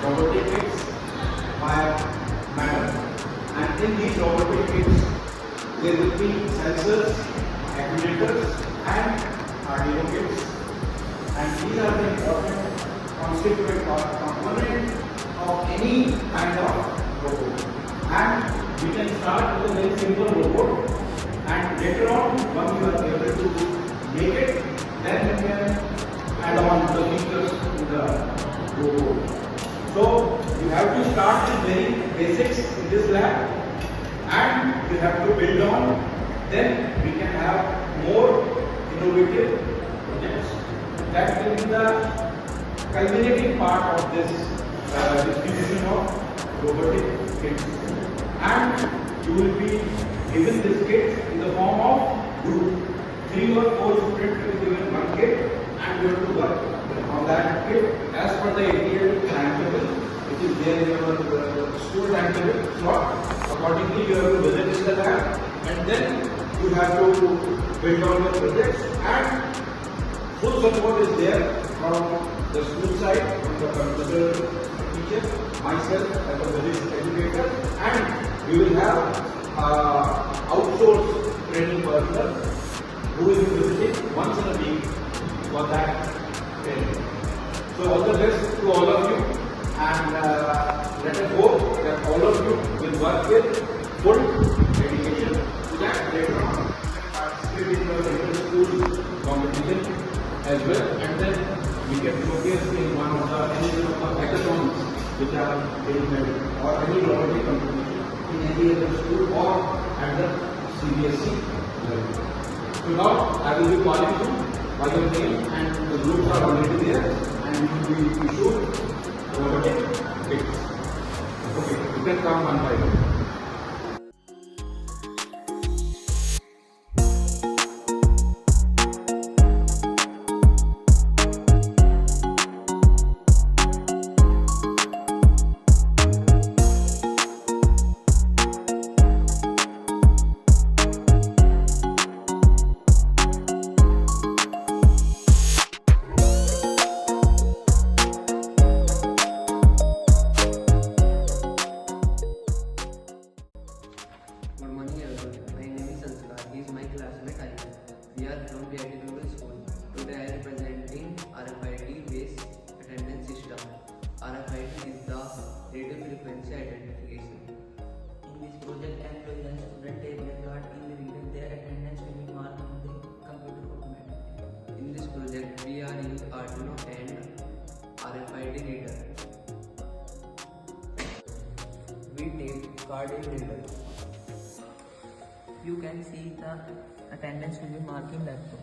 robotic kits by matter. And in these robotic kits, there will be sensors, actuators, and Arduino kits. And these are the important constituent component of any kind of robot. And we can start with a very simple robot, and later on, once you are able to make it, then you can add on the features to the robot. So you have to start with very basics in this lab, and you have to build on. Then we can have more innovative projects. That will be the culminating part of this distribution of robotic kits. And you will be given this kit in the form of group. 3 or 4 students will be given one kit, and you have to work on that kit as per the ATL timetable, which is there in your school timetable slot. Accordingly, you have to visit the lab, and then you have to build on your projects, and full support is there from the school side, from the computer teacher, myself as a village educator, and we will have outsourced training partner who will be visiting once in a week for that training. So all the best to all of you, and let us hope that all of you will work with full dedication to that later on, participate in your inter-school competition as well, and then we can showcase in one of the hackathons which are being held, or any robotic competition in any other school or at the CBSE level. So now I will be calling you by your name, and the groups are already there, and you will be issued robotic kits. Okay, you can come one by one. Good morning everyone. My name is Sanskar. He is my classmate Ayush. We are from the ATL school. Today I am representing RFID based attendance system. RFID is the radio frequency identification. In this project, employees and students take their part in reading their attendance will be marked on the computer automatically. In this project, we are using Arduino and RFID reader. We take card in reader. You can see the attendance will be marked in laptop.